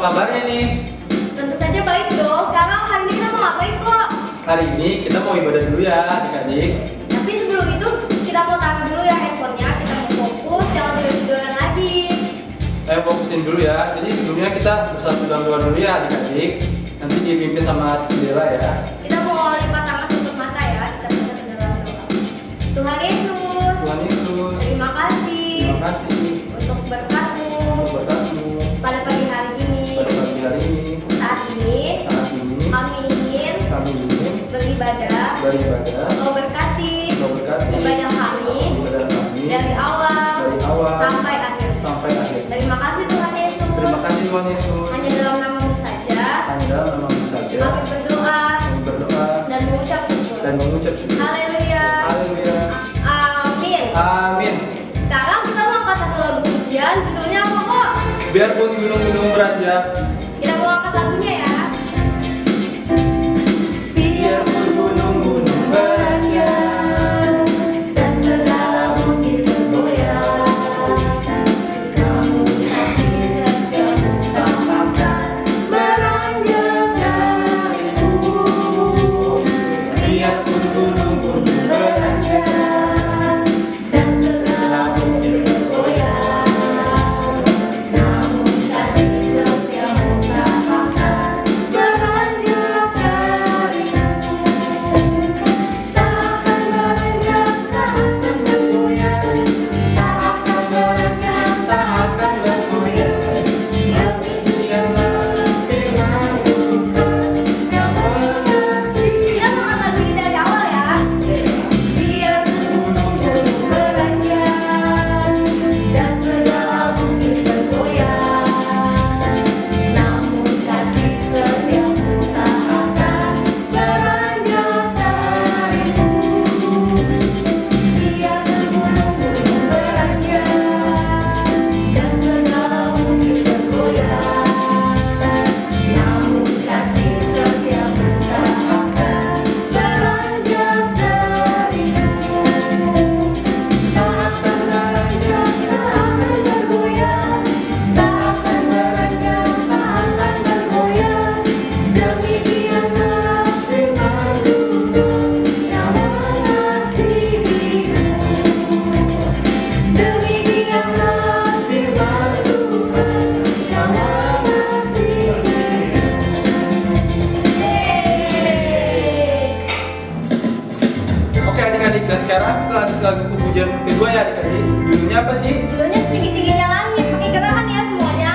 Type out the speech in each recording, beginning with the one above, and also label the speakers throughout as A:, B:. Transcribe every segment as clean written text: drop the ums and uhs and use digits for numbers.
A: kabarnya nih?
B: Tentu saja baik dong. Sekarang hari ini kita mau ngapain kok?
A: Hari ini kita mau ibadah dulu ya adik-adik.
B: Tapi sebelum itu kita mau taruh dulu ya handphonenya. Kita mau fokus, jangan tidur-tiduran lagi.
A: Ayo fokusin dulu ya. Jadi sebelumnya kita bersatu dalam doa dulu ya adik-adik. Nanti dipimpin sama Cici Bella ya.
B: Kita mau lipat tangan tutup mata ya. Kita bersatu dalam doa. Tuhan Yesus,
A: Tuhan Yesus,
B: terima kasih
A: terima kasih
B: untuk berkat-Mu
A: untuk berkat-Mu
B: pada pagi hari ini.
A: pada pagi hari ini.
B: Saat ini kami ingin beribadah. Kau berkati ibadah kami dari awal sampai akhir. Terima kasih Tuhan Yesus.
A: Terima kasih Tuhan Yesus.
B: Hanya dalam nama-Mu saja
A: Hanya dalam nama-Mu saja
B: kami berdoa
A: kami berdoa
B: dan mengucap syukur.
A: syukur.
B: Haleluya.
A: Haleluya.
B: Amin.
A: Amin.
B: Sekarang kita mau angkat satu lagu pujian. Judulnya apa kok?
A: Biarpun gunung-gunung berat ya.
B: Kita mau angkat lagunya ya.
A: Biarpun gunung-gunung berat ya.
B: Dan segala bukit bergoyang, kamu kasih setiamu takkan beranjak dariku.
A: Biarpun gunung-gunung berat ya.
B: Dan segala bukit bergoyang, namun kasih setiamu tak akan beranjak dariku. Tak akan beranjak, tak akan bergoyang, tak akan beranjak, tak akan bergoyang.
A: Demikianlah firman Tuhan yang mengasihi.
B: Kita mau angkat lagu ini dari awal ya. Biarpun gunung beranjak dan segala bukit bergoyang, namun kasih setiamu tak akan beranjak dariku. Biarpun gunung beranjak dan segala bukit bergoyang, namun kasih setiamu tak akan beranjak dariku. Tak akan beranjak, tak akan bergoyang, tak akan beranjak, tak akan bergoyang. Demikianlah firman Tuhan yang mengasihiku. Demikianlah firman Tuhan yang mengasihiku.
A: Oke adik-adik, dan sekarang kita lanjut lagu pujian kedua ya adik-adik. Judulnya apa sih?
B: Judulnya Setinggi-tingginya Langit. Pakai gerakan ya semuanya.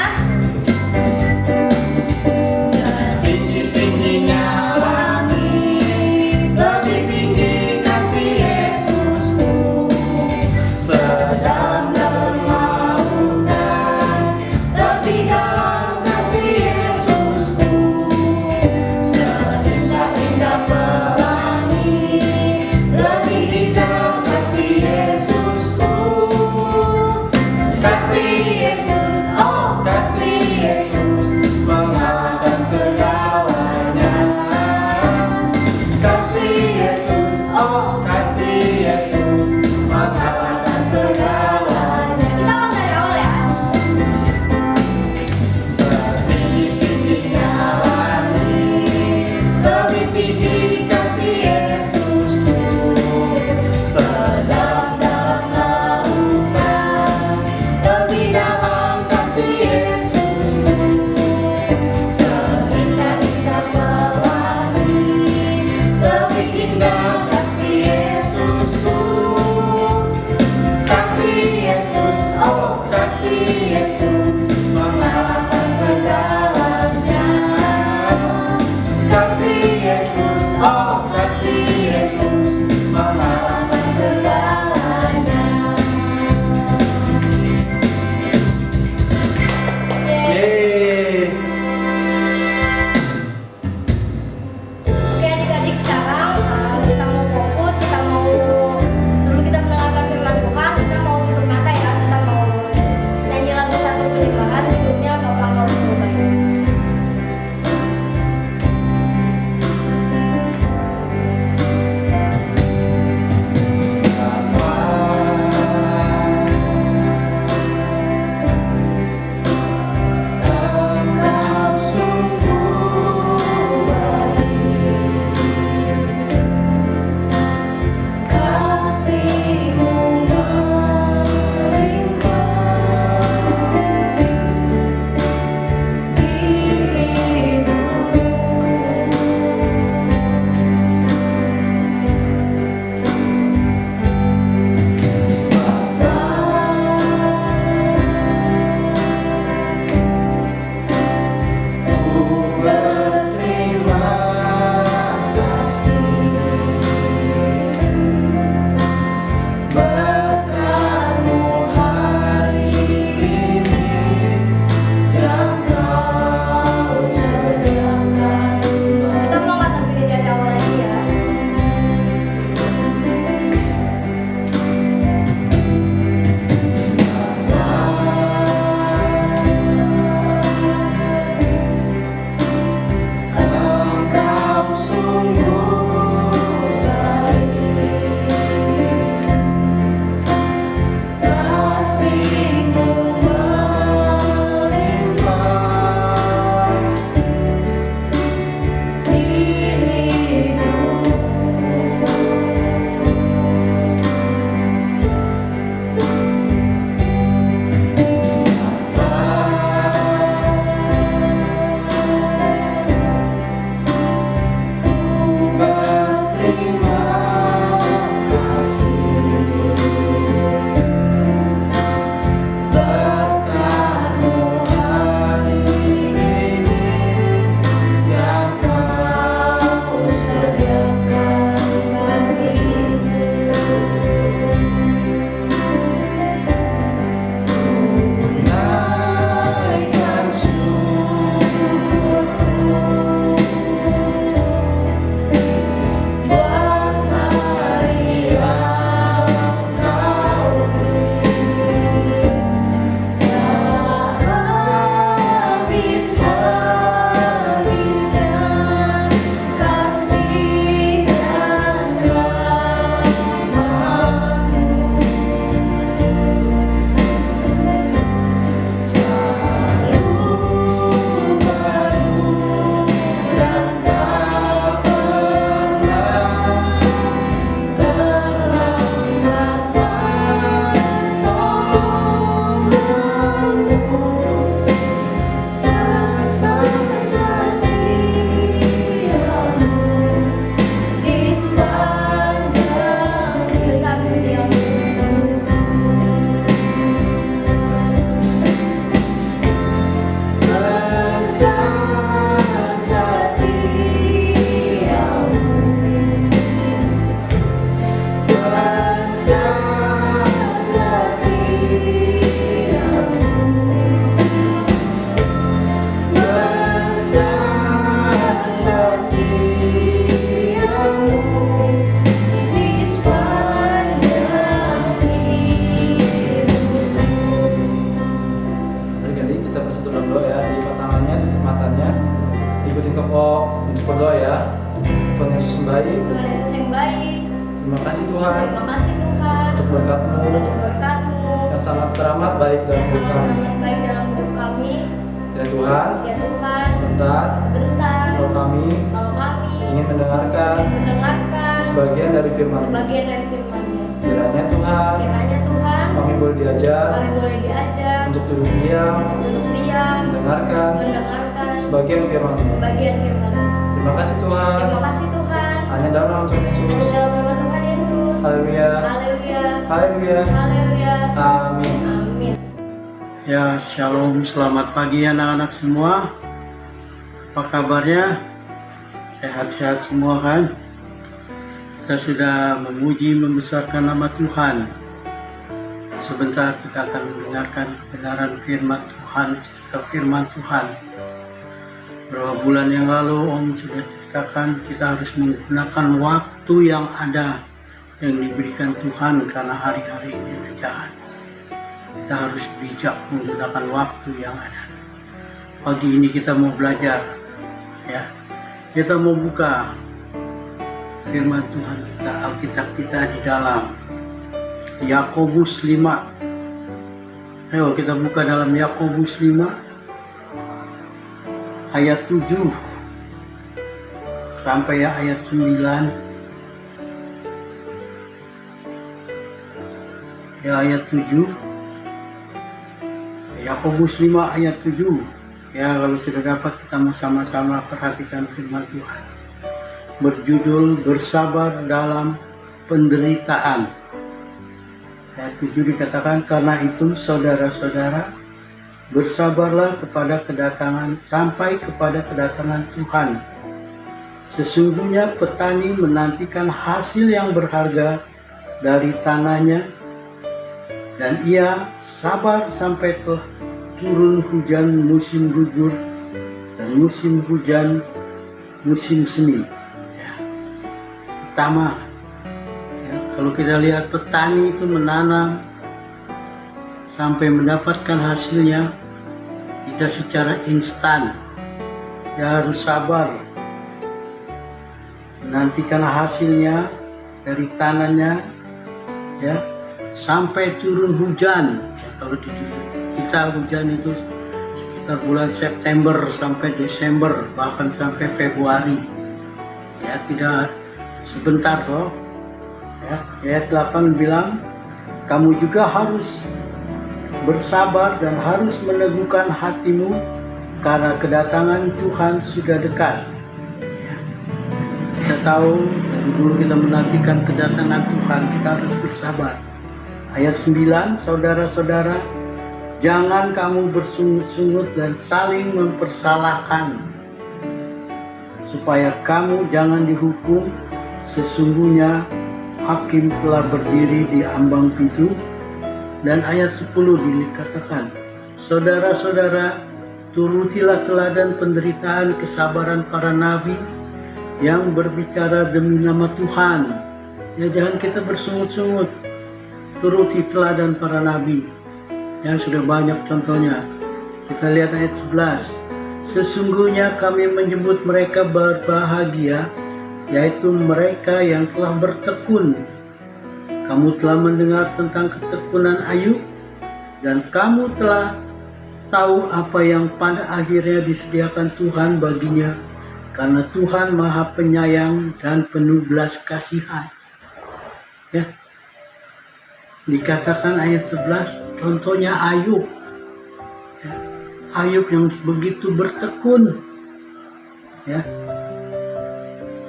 A: Tinggi-tingginya langit, lebih tinggi kasih Yesusku. Sedalam lautan, lebih dalam kasih Yesusku. Seindah-indah pelangi, lebih indah kasih Yesusku. ikutin Koko untuk berdoa ya. Tuhan Yesus yang baik.
B: Tuhan Yesus yang baik.
A: Terima kasih Tuhan
B: Terima kasih Tuhan
A: untuk berkat-Mu
B: untuk berkat-Mu
A: yang sangat teramat baik dalam
B: yang
A: hidup
B: sangat
A: kami.
B: amat baik dalam hidup kami.
A: Ya Tuhan,
B: Ya Tuhan,
A: sebentar
B: sebentar
A: kalau kami
B: kalau kami
A: ingin mendengarkan
B: mendengarkan
A: sebagian dari firman.
B: sebagian dari firman-Nya.
A: Kiranya Tuhan,
B: Kiranya Tuhan,
A: kami boleh diajar
B: kami boleh diajar
A: untuk duduk diam,
B: duduk diam,
A: mendengarkan
B: mendengarkan
A: sebagian firman.
B: sebagian firman.
A: Terima kasih Tuhan.
B: Terima kasih Tuhan.
A: Hanya dalam nama Tuhan Yesus.
B: Hanya dalam nama Tuhan Yesus.
A: Haleluya.
B: Haleluya.
A: Haleluya.
B: Haleluya.
A: Amin.
B: Amin.
C: Ya, shalom, selamat pagi anak-anak semua. Apa kabarnya? Sehat-sehat semua kan? Kita sudah memuji, membesarkan nama Tuhan. Sebentar kita akan mendengarkan kebenaran firman Tuhan, cerita firman Tuhan. Beberapa bulan yang lalu Om sudah ceritakan kita harus menggunakan waktu yang ada yang diberikan Tuhan karena hari-hari ini jahat. Kita harus bijak menggunakan waktu yang ada. Pagi ini kita mau belajar, ya. Kita mau buka firman Tuhan kita, Alkitab kita di dalam Yakobus 5. Ayo kita buka dalam Yakobus 5 ayat 7 sampai ayat 9. Ya, ayat 7. Yakobus 5 ayat 7. Ya, kalau sudah dapat kita mau sama-sama perhatikan firman Tuhan. Berjudul bersabar dalam penderitaan. Ayat 7 dikatakan, karena itu saudara-saudara, bersabarlah sampai kepada kedatangan Tuhan. Sesungguhnya petani menantikan hasil yang berharga dari tanahnya, dan ia sabar sampai turun hujan musim gugur dan musim hujan musim semi. Ya. Pertama, ya, kalau kita lihat petani itu menanam sampai mendapatkan hasilnya tidak secara instan. Dia harus sabar menantikan hasilnya dari tanahnya, ya, sampai turun hujan. Ya, kalau kita hujan itu sekitar bulan September sampai Desember, bahkan sampai Februari. Ya, tidak sebentar loh. Ya, ayat 8 bilang, kamu juga harus bersabar dan harus meneguhkan hatimu karena kedatangan Tuhan sudah dekat. Ya. Kita tahu dari dulu kita menantikan kedatangan Tuhan, kita harus bersabar. Ayat 9, saudara-saudara, jangan kamu bersungut-sungut dan saling mempersalahkan, supaya kamu jangan dihukum. Sesungguhnya hakim telah berdiri di ambang pintu. Dan ayat 10 dikatakan, saudara-saudara, turutilah teladan penderitaan kesabaran para nabi yang berbicara demi nama Tuhan. Ya, jangan kita bersungut-sungut. Turuti teladan para nabi. Ya, sudah banyak contohnya. Kita lihat ayat 11. Sesungguhnya kami menyebut mereka berbahagia, yaitu mereka yang telah bertekun. Kamu telah mendengar tentang ketekunan Ayub, dan kamu telah tahu apa yang pada akhirnya disediakan Tuhan baginya, karena Tuhan Maha Penyayang dan penuh belas kasihan. Ya. Dikatakan ayat 11, contohnya Ayub. Ya. Ayub yang begitu bertekun. Ya.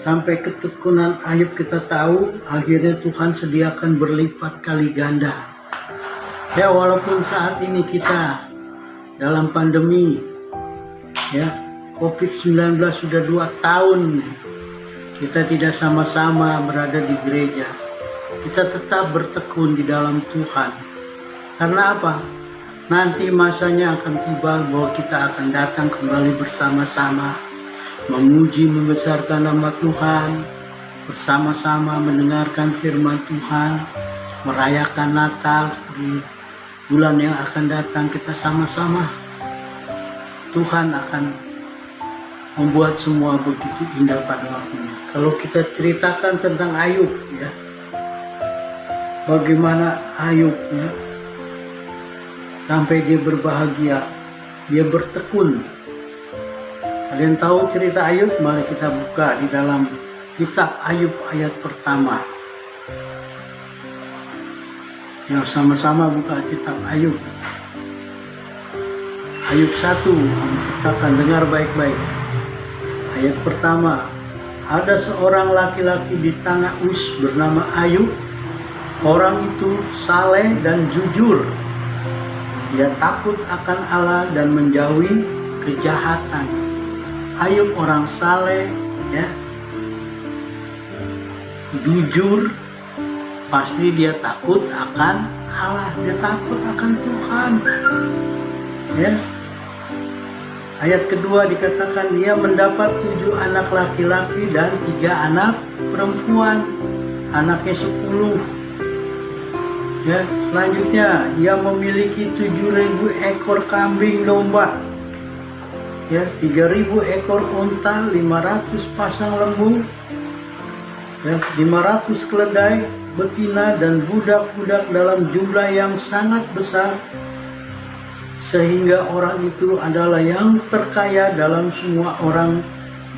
C: Sampai ketekunan Ayub kita tahu, akhirnya Tuhan sediakan berlipat kali ganda. Ya, walaupun saat ini kita dalam pandemi, ya, COVID-19 sudah 2 tahun, kita tidak sama-sama berada di gereja. Kita tetap bertekun di dalam Tuhan. Karena apa? Nanti masanya akan tiba bahwa kita akan datang kembali bersama-sama, memuji, membesarkan nama Tuhan, bersama-sama mendengarkan firman Tuhan, merayakan Natal seperti bulan yang akan datang. Kita sama-sama, Tuhan akan membuat semua begitu indah pada waktunya. Kalau kita ceritakan tentang Ayub, ya, bagaimana Ayub, ya, sampai dia berbahagia, dia bertekun. Kalian tahu cerita Ayub? Mari kita buka di dalam kitab Ayub ayat pertama. Ya, sama-sama buka kitab Ayub. Ayub 1, katakan, dengar baik-baik. Ayat pertama, ada seorang laki-laki di tanah Uz bernama Ayub. Orang itu saleh dan jujur. Dia takut akan Allah dan menjauhi kejahatan. Ayub orang saleh, ya, jujur, pasti dia takut akan Allah, dia takut akan Tuhan, ya. Ayat kedua dikatakan dia mendapat 7 anak laki-laki dan 3 anak perempuan, anaknya 10. Ya, selanjutnya ia memiliki 7.000 ekor kambing domba, ya, 3.000 ekor unta, 500 pasang lembu, ya, 500 keledai betina dan budak-budak dalam jumlah yang sangat besar, sehingga orang itu adalah yang terkaya dalam semua orang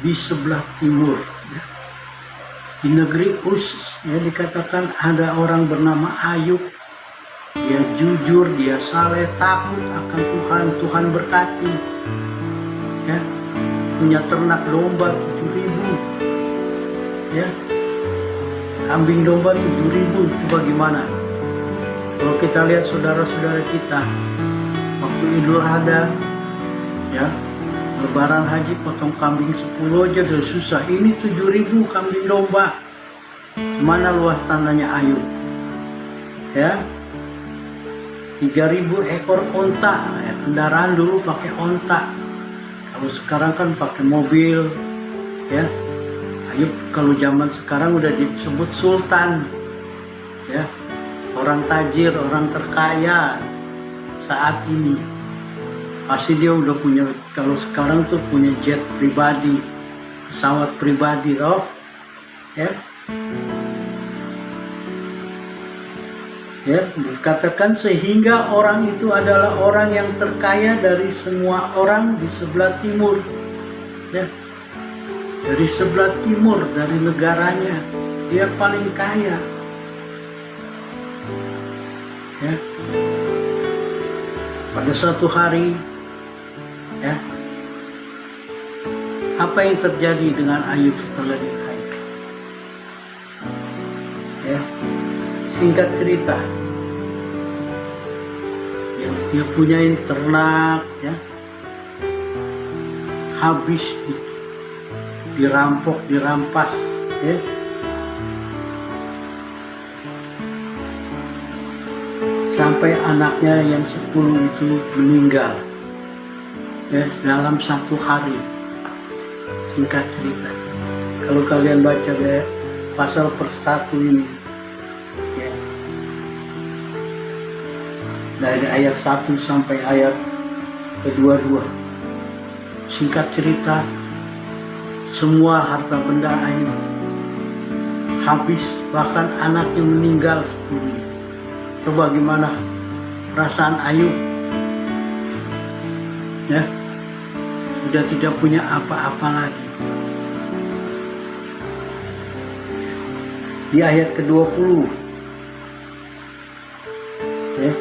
C: di sebelah timur. Ya. Di negeri Uz, ya, dikatakan ada orang bernama Ayub. Dia jujur, dia saleh, takut akan Tuhan, Tuhan berkati. Ya, punya ternak domba 7.000, ya, kambing domba 7.000. Coba gimana? Kalau kita lihat saudara-saudara kita, waktu Idul Adha, ya, Lebaran Haji, potong kambing 10 aja udah susah. Ini 7.000 kambing domba. Semana luas tanahnya Ayub, ya. 3.000 ekor onta, ya, kendaraan dulu pakai onta. Kalau sekarang kan pakai mobil, ya. Ayub kalau zaman sekarang udah disebut sultan, ya, orang tajir, orang terkaya saat ini. Pasti dia udah punya, kalau sekarang tuh punya jet pribadi, pesawat pribadi, toh, ya. Ya, dikatakan sehingga orang itu adalah orang yang terkaya dari semua orang di sebelah timur, ya, dari sebelah timur, dari negaranya dia paling kaya, ya. Pada suatu hari, ya, apa yang terjadi dengan Ayub setelah dia kaya? Ya, singkat cerita, yang dia punyain ternak, ya, habis dirampok, dirampas, ya. Sampai anaknya yang 10 itu meninggal, ya, dalam 1 hari. Singkat cerita, kalau kalian baca deh pasal per 1 ini, ya, dari ayat 1 sampai ayat ke-22, singkat cerita, semua harta benda Ayub habis, bahkan anaknya meninggal 10. Coba gimana perasaan Ayub, ya, sudah tidak punya apa-apa lagi. Di ayat ke-20, ya,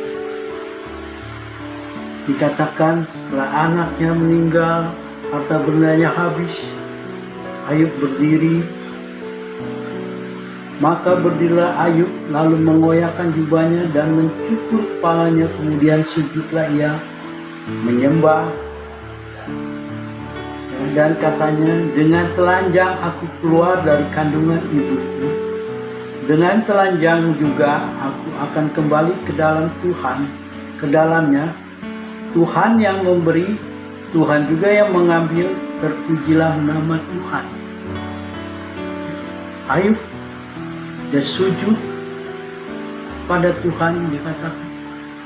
C: dikatakan setelah anaknya meninggal, harta bendanya habis, Ayub berdiri. Maka berdirilah Ayub, lalu mengoyakkan jubahnya dan mencukur kepalanya, kemudian sujudlah ia menyembah, dan katanya, dengan telanjang aku keluar dari kandungan ibuku, dengan telanjang juga aku akan kembali ke dalam Tuhan, ke dalamnya. Tuhan yang memberi, Tuhan juga yang mengambil, terpujilah nama Tuhan. Ayub dia sujud pada Tuhan, dikatakan,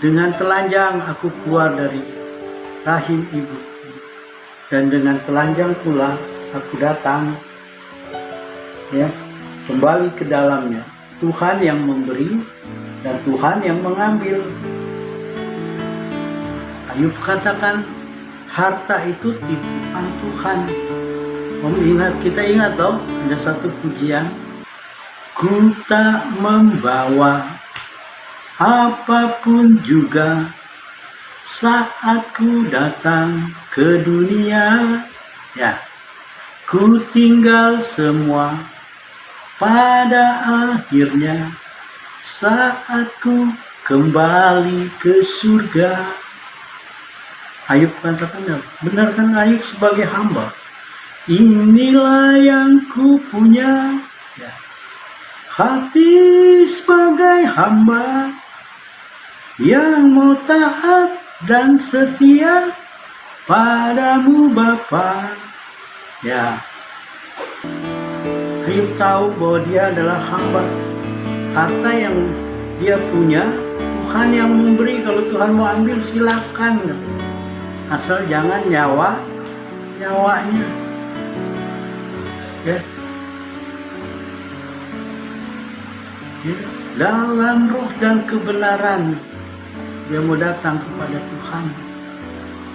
C: dengan telanjang aku keluar dari rahim ibu. dan dengan telanjang pula aku datang, ya, kembali ke dalamnya. Tuhan yang memberi dan Tuhan yang mengambil. Ayub katakan harta itu titipan Tuhan. Kita ingat dong, ada satu pujian, ku tak membawa apapun juga saat ku datang ke dunia, ya, ku tinggal semua pada akhirnya saat ku kembali ke surga. Ayub katakan, benar kan Ayub sebagai hamba? Inilah yang ku punya, ya, hati sebagai hamba yang mau taat dan setia padamu Bapa. Ya, Ayub tahu bahwa dia adalah hamba. Harta yang dia punya Tuhan yang memberi. Kalau Tuhan mau ambil silakan, asal jangan nyawanya. Ya. Ya, dalam roh dan kebenaran dia mau datang kepada Tuhan,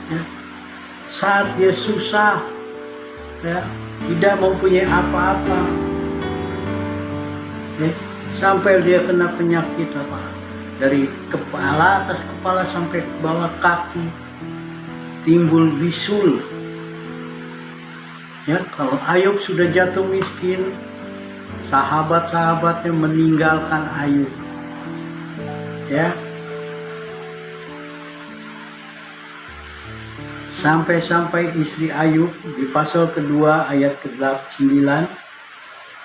C: ya. Saat dia susah, ya, tidak mempunyai apa-apa, ya, sampai dia kena penyakit dari kepala, atas kepala sampai ke bawah kaki, timbul bisul. Ya, kalau Ayub sudah jatuh miskin, sahabat-sahabatnya meninggalkan Ayub, ya, sampai istri Ayub di pasal kedua ayat ke-9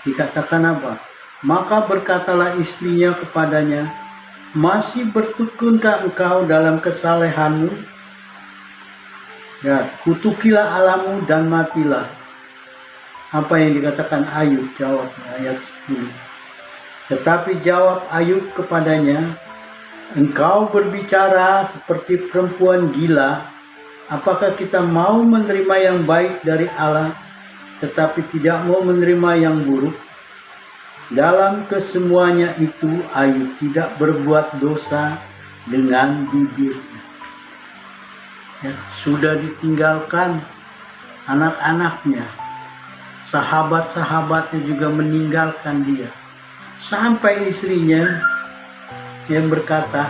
C: dikatakan apa? Maka berkatalah istrinya kepadanya, masih bertekunkah engkau dalam kesalehanmu? Ya, kutukilah Allahmu dan matilah. Apa yang dikatakan Ayub? Jawab ayat 10. Tetapi jawab Ayub kepadanya, engkau berbicara seperti perempuan gila. Apakah kita mau menerima yang baik dari Allah, tetapi tidak mau menerima yang buruk? Dalam kesemuanya itu Ayub tidak berbuat dosa dengan bibirnya. Ya, sudah ditinggalkan anak-anaknya, sahabat-sahabatnya juga meninggalkan dia. Sampai istrinya yang berkata,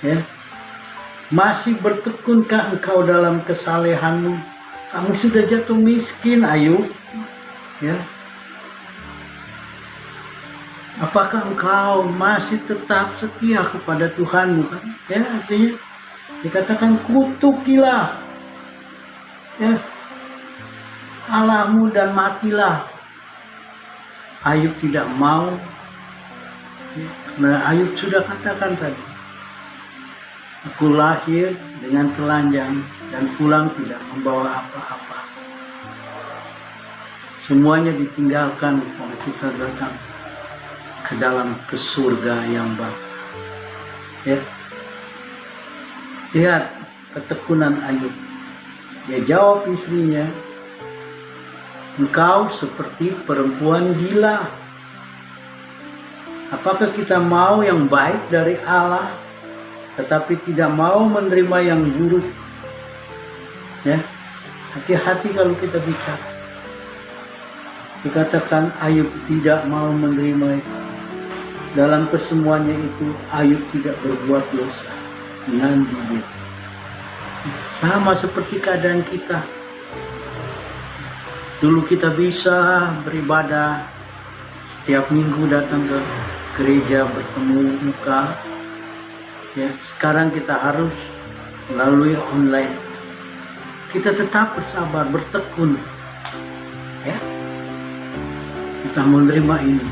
C: ya, masih bertekunkah engkau dalam kesalehanmu? Kamu sudah jatuh miskin, Ayub, ya. Apakah engkau masih tetap setia kepada Tuhanmu, kan? Ya, artinya dikatakan kutukilah, ya, Allahmu dan matilah. Ayub tidak mau, ya, karena Ayub sudah katakan tadi, aku lahir dengan telanjang dan pulang tidak membawa apa-apa. Semuanya ditinggalkan kalau kita datang ke dalam ke surga yang bakal. Ya. Lihat ketekunan Ayub. Dia jawab istrinya, engkau seperti perempuan gila. Apakah kita mau yang baik dari Allah, tetapi tidak mau menerima yang buruk? Ya, hati-hati kalau kita bicara. Dikatakan Ayub tidak mau menerima itu. Dalam kesemuanya itu Ayub tidak berbuat dosa dengan bibir. Sama seperti keadaan kita. Dulu kita bisa beribadah setiap minggu, datang ke gereja bertemu muka. Ya, sekarang kita harus melalui online. Kita tetap bersabar, bertekun. Ya, kita menerima ini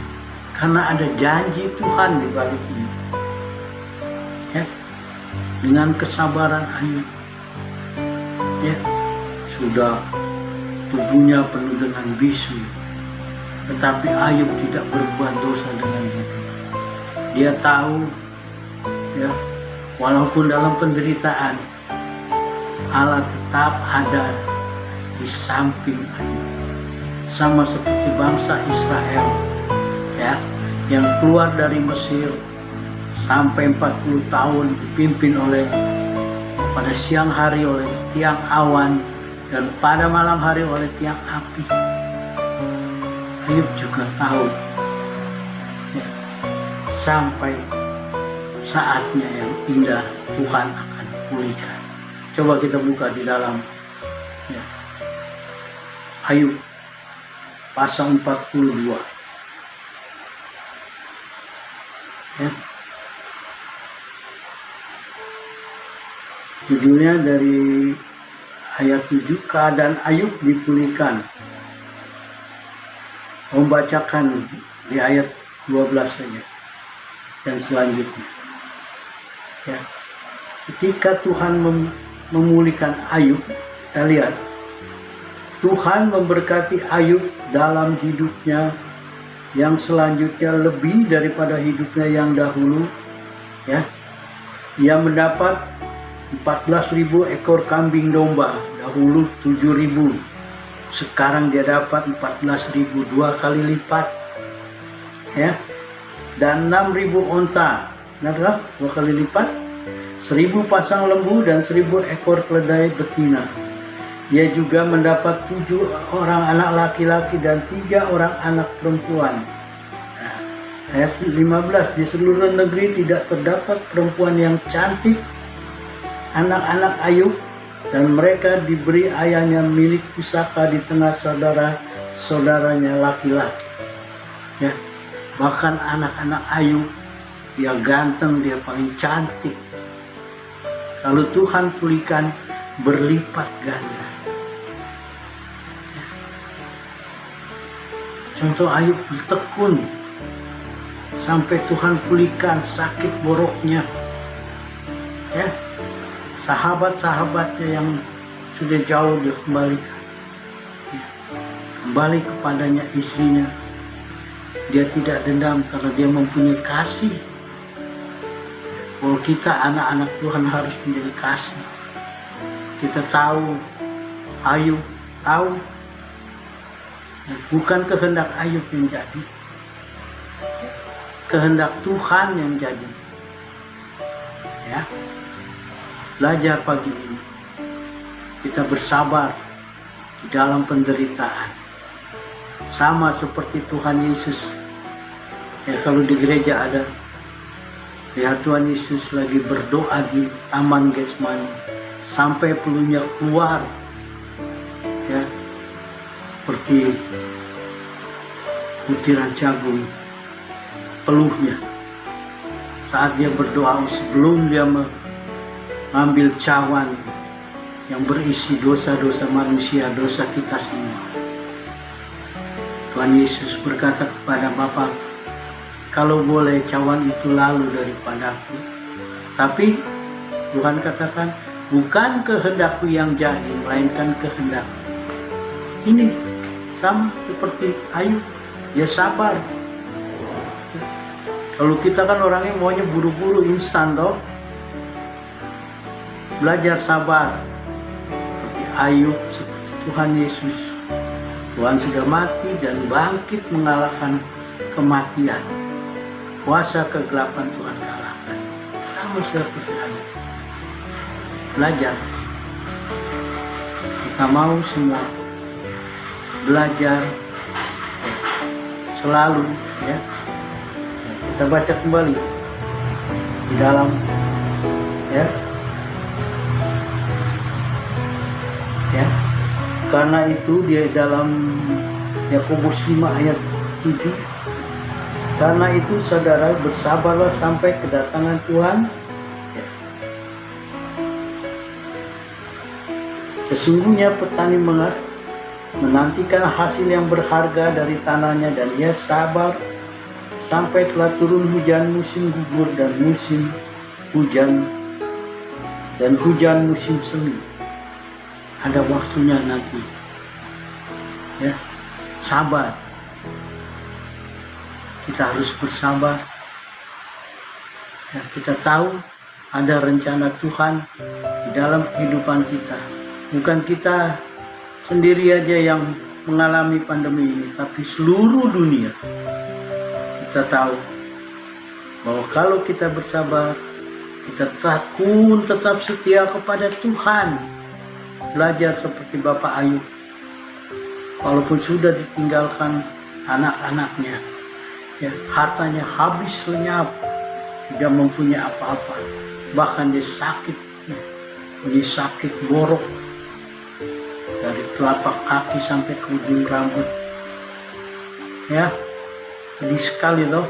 C: karena ada janji Tuhan di balik ini. Ya, dengan kesabaran Ayub, ya, sudah tubuhnya penuh dengan bisu, tetapi Ayub tidak berbuat dosa dengan bibir. Dia tahu, ya, walaupun dalam penderitaan, Allah tetap ada di samping Ayub. Sama seperti bangsa Israel ya, yang keluar dari Mesir sampai 40 tahun dipimpin oleh pada siang hari oleh tiang awan dan pada malam hari oleh tiang api. Ayub juga tahu ya, sampai saatnya yang indah Tuhan akan pulihkan. Coba kita buka di dalam ya, Ayub pasal 42 ya. Judulnya dari ayat 7, keadaan Ayub dipulihkan. Membacakan di ayat 12 saja dan selanjutnya ya. Ketika Tuhan memulihkan Ayub, kita lihat Tuhan memberkati Ayub dalam hidupnya yang selanjutnya lebih daripada hidupnya yang dahulu ya. Ia mendapat 14.000 ekor kambing domba, dahulu 7.000. Sekarang dia dapat 14.000, 2 kali lipat ya. Dan 6.000 onta, benar 2 kali lipat. 1.000 pasang lembu dan 1.000 ekor keledai betina. Ia juga mendapat 7 orang anak laki-laki dan 3 orang anak perempuan. Nah, ayat 15, di seluruh negeri tidak terdapat perempuan yang cantik anak-anak Ayub, dan mereka diberi ayahnya milik pusaka di tengah saudara-saudaranya laki-laki ya. Bahkan anak-anak Ayub, dia ganteng, dia paling cantik. Kalau Tuhan pulihkan, berlipat ganda ya. Contoh Ayub bertekun sampai Tuhan pulihkan sakit boroknya ya. Sahabat-sahabatnya yang sudah jauh dia kembalikan ya. Kembali kepadanya istrinya. Dia tidak dendam karena dia mempunyai kasih. Bahwa kita anak-anak Tuhan harus menjadi kasih. Kita tahu, Ayub tahu ya, bukan kehendak Ayub yang jadi ya, kehendak Tuhan yang jadi ya. Belajar pagi ini kita bersabar di dalam penderitaan, sama seperti Tuhan Yesus ya. Kalau di gereja ada ya, Tuhan Yesus lagi berdoa di Taman Getsemani sampai peluhnya keluar ya, seperti butiran jagung peluhnya saat dia berdoa sebelum dia mengambil cawan yang berisi dosa-dosa manusia, dosa kita semua. Tuhan Yesus berkata kepada Bapa, kalau boleh cawan itu lalu daripadaku. Tapi Tuhan katakan, bukan kehendakku yang jadi, melainkan kehendakmu. Ini sama seperti Ayub, dia sabar. Kalau kita kan orangnya maunya buru-buru instan toh. Belajar sabar seperti Ayub, seperti Tuhan Yesus. Tuhan sudah mati dan bangkit mengalahkan kematian. Kuasa kegelapan Tuhan kalahkan. Sama seperti Ayub. Belajar. Kita mau semua belajar ya, selalu ya. Kita baca kembali di dalam ya. Ya. Karena itu dia dalam Yakobus 5 ayat 7. Karena itu saudara bersabarlah sampai kedatangan Tuhan. Ya. Sesungguhnya petani menantikan hasil yang berharga dari tanahnya, dan ia sabar sampai telah turun hujan musim gugur dan musim hujan dan hujan musim semi. Ada waktunya nanti ya. Sabar, kita harus bersabar ya. Kita tahu ada rencana Tuhan di dalam kehidupan kita. Bukan kita sendiri aja yang mengalami pandemi ini, tapi seluruh dunia. Kita tahu bahwa kalau kita bersabar, kita tekun tetap setia kepada Tuhan. Belajar seperti Bapak Ayub. Walaupun sudah ditinggalkan anak-anaknya, ya, hartanya habis lenyap, tidak mempunyai apa-apa. Bahkan dia sakit, ya, dia sakit borok dari telapak kaki sampai ke ujung rambut. Ya, sedih sekali loh.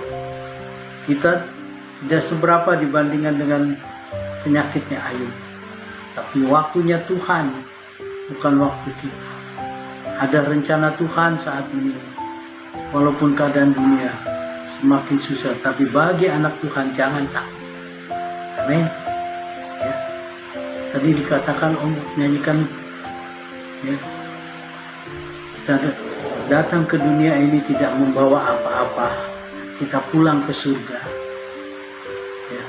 C: Kita tidak seberapa dibandingkan dengan penyakitnya Ayub. Tapi waktunya Tuhan, bukan waktu kita. Ada rencana Tuhan saat ini. Walaupun keadaan dunia semakin susah, tapi bagi anak Tuhan jangan takut. Amin. Ya. Tadi dikatakan Om nyanyikan, ya, kita datang ke dunia ini tidak membawa apa-apa. Kita pulang ke surga, ya,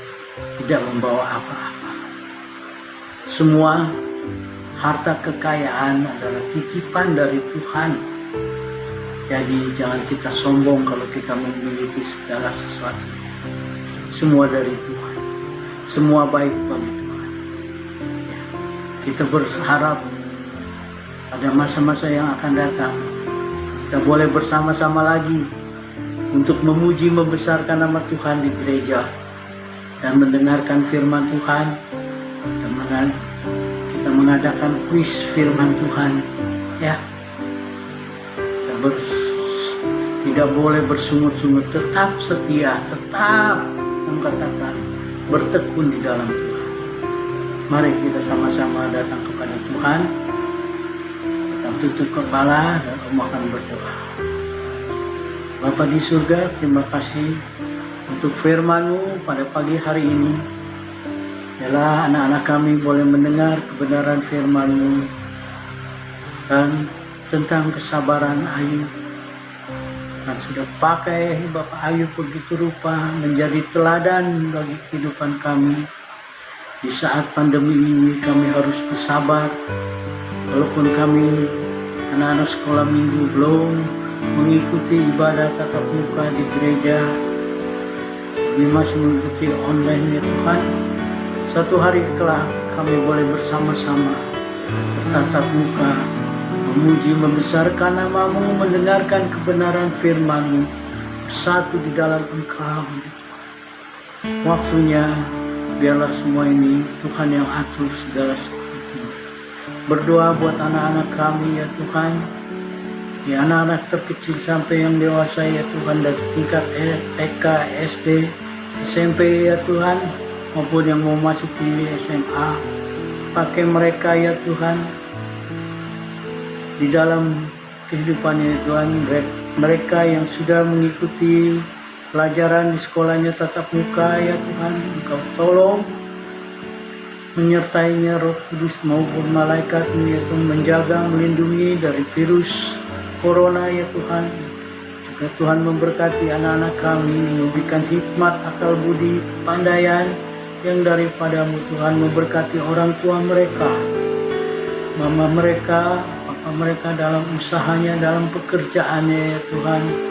C: tidak membawa apa-apa. Semua harta kekayaan adalah titipan dari Tuhan. Jadi jangan kita sombong kalau kita memiliki segala sesuatu. Semua dari Tuhan. Semua baik bagi Tuhan. Ya. Kita berharap pada masa-masa yang akan datang kita boleh bersama-sama lagi untuk memuji membesarkan nama Tuhan di gereja dan mendengarkan firman Tuhan dan kita mengadakan kuis firman Tuhan, ya. Kita tidak boleh bersungut-sungut, tetap setia, tetap mengatakan bertekun di dalam Tuhan. Mari kita sama-sama datang kepada Tuhan. Kita tutup kepala dan Om akan berdoa. Bapa di surga, terima kasih untuk firman-Mu pada pagi hari ini. Yalah, anak-anak kami boleh mendengar kebenaran firman-Mu dan tentang kesabaran Ayub. Dan sudah pakai Bapak Ayub begitu rupa menjadi teladan bagi kehidupan kami. Di saat pandemi ini kami harus bersabar. Walaupun kami anak-anak sekolah minggu belum mengikuti ibadah tatap muka di gereja, kami masih mengikuti online ya Tuhan. Satu hari kelak kami boleh bersama-sama bertatap muka, memuji membesarkan nama-Mu, mendengarkan kebenaran firman-Mu, bersatu di dalam Engkau. Waktunya biarlah semua ini Tuhan yang atur segala sesuatu. Berdoa buat anak-anak kami ya Tuhan, ya anak-anak terkecil sampai yang dewasa ya Tuhan, dari tingkat TK, SD, SMP ya Tuhan, maupun yang mau masuk di SMA. Pakai mereka ya Tuhan di dalam kehidupannya Tuhan. Mereka yang sudah mengikuti pelajaran di sekolahnya tatap muka ya Tuhan, Engkau tolong menyertainya Roh Kudus maupun malaikat-Mu ya Tuhan, menjaga, melindungi dari virus Corona ya Tuhan. Juga Tuhan memberkati anak-anak kami, memberikan hikmat, akal budi, kepandaian yang daripada-Mu Tuhan. Memberkati orang tua mereka, mama mereka, papa mereka dalam usahanya, dalam pekerjaannya ya Tuhan.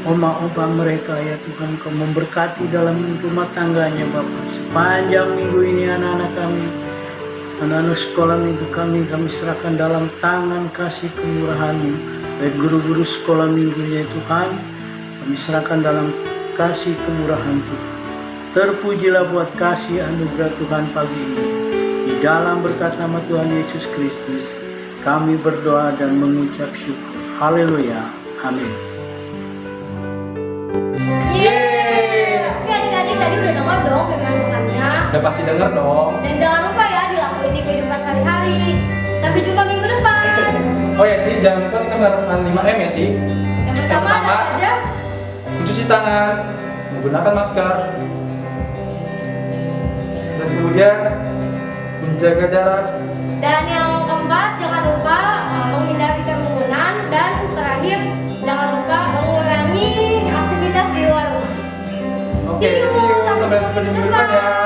C: Oma-opa mereka ya Tuhan, Kau memberkati dalam rumah tangganya Bapak. Sepanjang minggu ini anak-anak kami, anak-anak sekolah minggu kami serahkan dalam tangan kasih kemurahan-Mu. Baik guru-guru sekolah minggu ya Tuhan, kami serahkan dalam kasih kemurahan Tuhan. Terpujilah buat kasih anugerah Tuhan pagi ini. Di dalam berkat nama Tuhan Yesus Kristus, kami berdoa dan mengucap syukur. Haleluya. Amin.
B: Oke adik-adik, tadi udah dengar dong firman Tuhannya.
A: Udah pasti denger dong.
B: Dan jangan lupa ya dilakuin di kehidupan sehari-hari. Sampai jumpa minggu depan.
A: Oh ya Ci, jangan lupa kita menerapkan 5M ya Ci.
B: Yang pertama ada apa aja?
A: Mencuci tangan, menggunakan masker, dan kemudian menjaga jarak.
B: Dan yang keempat, jangan lupa menghindari kerumunan. Dan terakhir, jangan lupa mengurangi aktivitas di luar rumah.
A: Oke, see you. Sampai ketemu minggu depan ya.